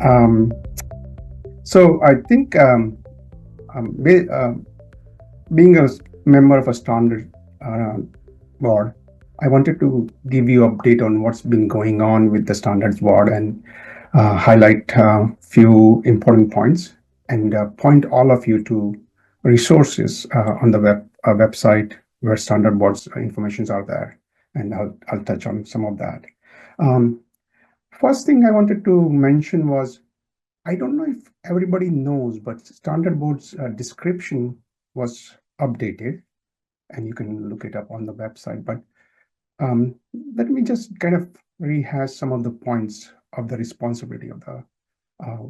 Um, so I think um, be, um, being a member of a standard uh, board, I wanted to give you update on what's been going on with the standards board and highlight a few important points and point all of you to resources on the website where standard boards informations are there, and I'll touch on some of that. Um, First thing I wanted to mention was, I don't know if everybody knows, but standard board's description was updated, and you can look it up on the website. But um, let me just kind of rehash some of the points of the responsibility of the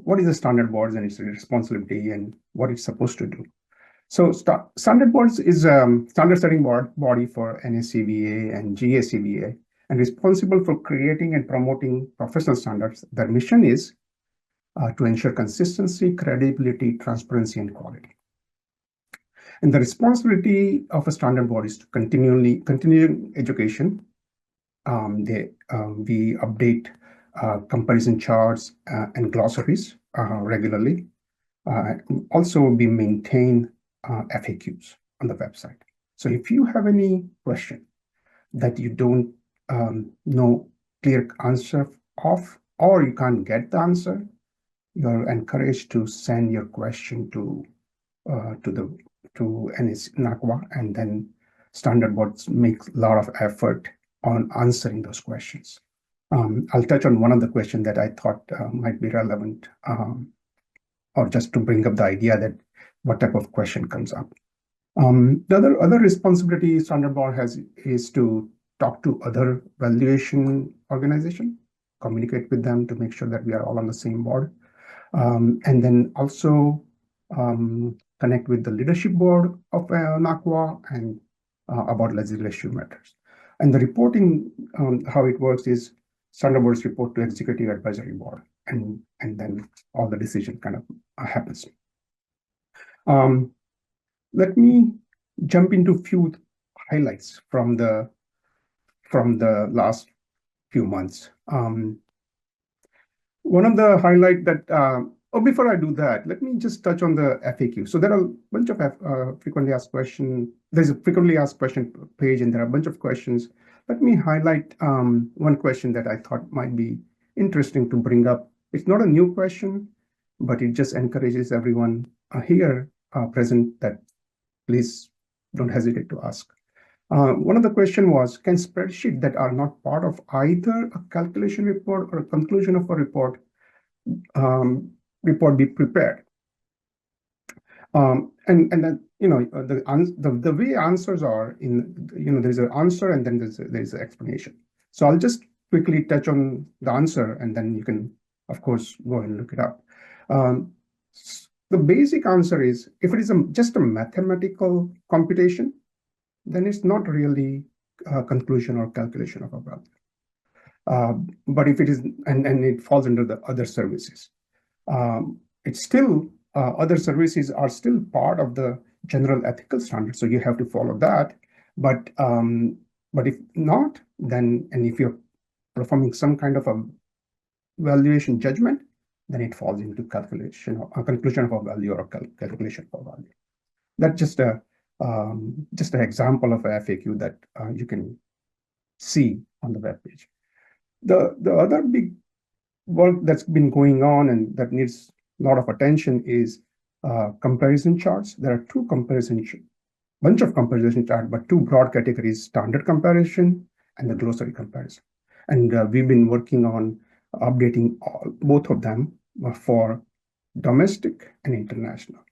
what is the standard boards and its responsibility and what it's supposed to do. So standard boards is standard setting body for NACVA and GACVA and responsible for creating and promoting professional standards. Their mission is to ensure consistency, credibility, transparency, and quality. And the responsibility of a standard board is to continue education. We update comparison charts and glossaries regularly. Also, we maintain FAQs on the website. So if you have any question that you don't know clear answer of, or you can't get the answer, you're encouraged to send your question to the to NACWA, and then standard boards make a lot of effort on answering those questions. I'll touch on one of the questions that I thought might be relevant, or just to bring up the idea that what type of question comes up. The other responsibility standard board has is to talk to other valuation organization, communicate with them to make sure that we are all on the same board, and then also connect with the leadership board of NACWA and about legislative matters. And the reporting, how it works is standard boards report to executive advisory board, and then all the decision kind of happens. Um, Let me jump into a few highlights from the last few months. One of the highlight that, before I do that, let me just touch on the FAQ. So there are a bunch of frequently asked questions. There's a frequently asked question page, and there are a bunch of questions. Let me highlight one question that I thought might be interesting to bring up. It's not a new question, but it just encourages everyone here present that please don't hesitate to ask. One of the question was, can spreadsheet that are not part of either a calculation report or a conclusion of a um, report be prepared? And then, the way answers are in, there's an answer and then there's an explanation. So I'll just quickly touch on the answer, and then you can, of course, go and look it up. The basic answer is, if it is just a mathematical computation, then it's not really a conclusion or calculation of a value. But if it is, and it falls under the other services, it's still, other services are still part of the general ethical standards, so you have to follow that. But if not, then, and if you're performing some kind of a valuation judgment, then it falls into calculation or a conclusion of a value or a calculation of a value. That's just an example of a FAQ that you can see on the web page. The other big work that's been going on and that needs a lot of attention is comparison charts. There are bunch of comparison charts, but two broad categories: standard comparison and the glossary comparison. And we've been working on updating both of them for domestic and international.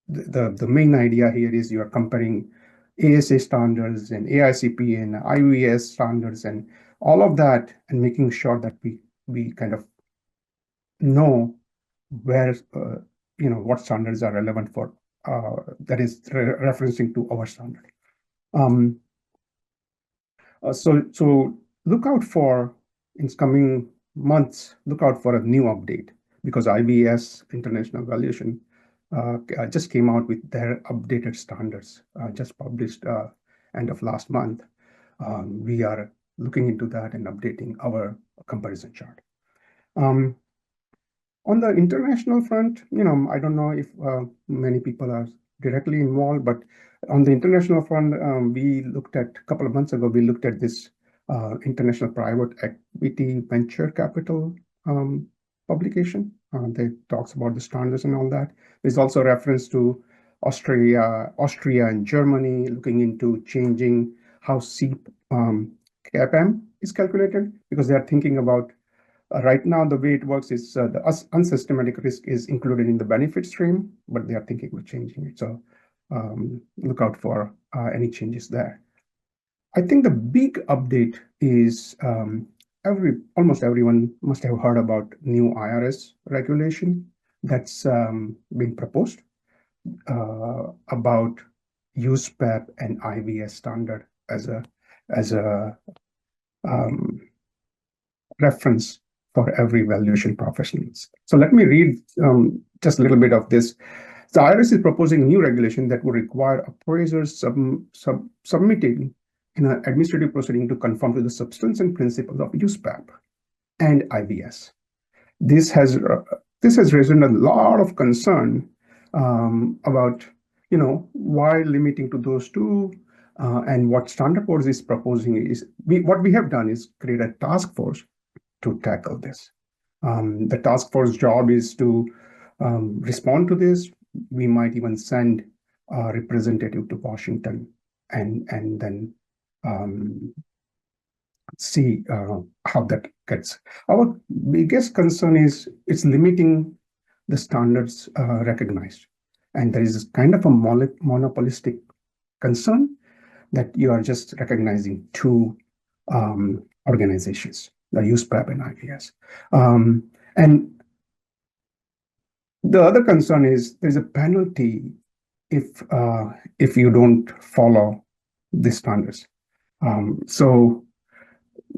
The main idea here is you're comparing ASA standards and AICP and IVS standards and all of that, and making sure that we kind of know where what standards are relevant for, that is referencing to our standard. So look out for, in coming months, look out for a new update, because IBS International Valuation just came out with their updated standards, just published end of last month. We are looking into that and updating our comparison chart. On the international front, I don't know if many people are directly involved, but on the international front, we looked at a couple of months ago, we looked at this international private equity venture capital publication that talks about the standards and all that. There's also reference to Austria and Germany looking into changing how CEP CAPM is calculated, because they are thinking about right now, the way it works is the unsystematic risk is included in the benefit stream, but they are thinking of changing it. So look out for any changes there. I think the big update is almost everyone must have heard about new IRS regulation that's being proposed about USPEP and IVS standard as a reference for every valuation professionals. So let me read just a little bit of this. The IRS is proposing a new regulation that would require appraisers submitting in an administrative proceeding to conform to the substance and principles of USPAP and IVS. This has raised a lot of concern about why limiting to those two, and what Standard Poor's is proposing is what we have done is create a task force to tackle this. The task force job is to respond to this. We might even send a representative to Washington and then see how that gets. Our biggest concern is it's limiting the standards recognized. And there is kind of a monopolistic concern that you are just recognizing two organizations, the USPAP and IVS. And the other concern is there's a penalty if you don't follow the standards. So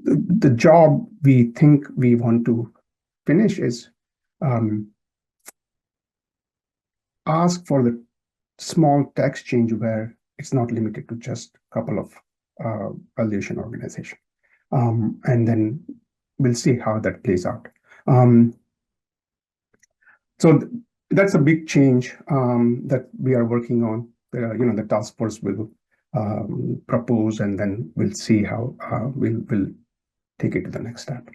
the job we think we want to finish is ask for the small tax change where it's not limited to just a couple of valuation organizations. And then we'll see how that plays out. So that's a big change that we are working on. The task force will propose, and then we'll see how we'll take it to the next step.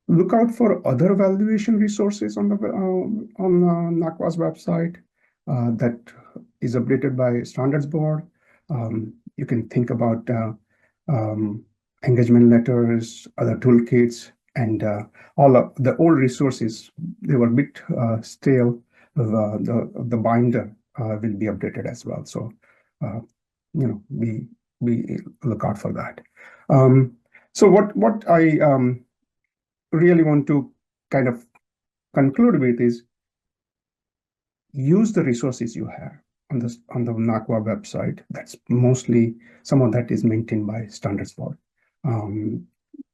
Look out for other valuation resources on NACWA's website that is updated by Standards Board. You can think about engagement letters, other toolkits, and all of the old resources. They were a bit stale. The binder will be updated as well. So we look out for that. So what I really want to kind of conclude with is use the resources you have on the NACWA website. That's mostly, some of that is maintained by Standards Board.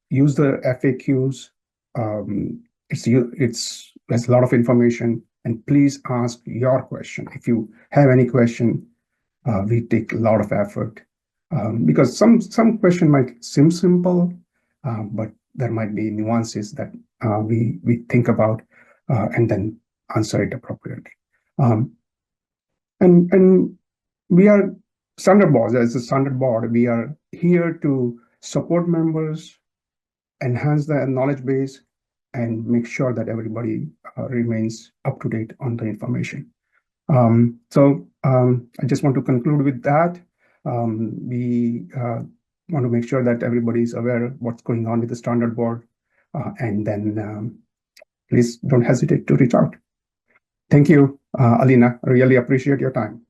Use the FAQs. There's a lot of information, and please ask your question. If you have any question, we take a lot of effort because some question might seem simple, but there might be nuances that we think about and then answer it appropriately. And we are Standard Board, as a Standard Board, we are here to support members, enhance the knowledge base, and make sure that everybody remains up to date on the information. So I just want to conclude with that. We want to make sure that everybody is aware of what's going on with the Standard Board, and then please don't hesitate to reach out. Thank you, Alina. I really appreciate your time.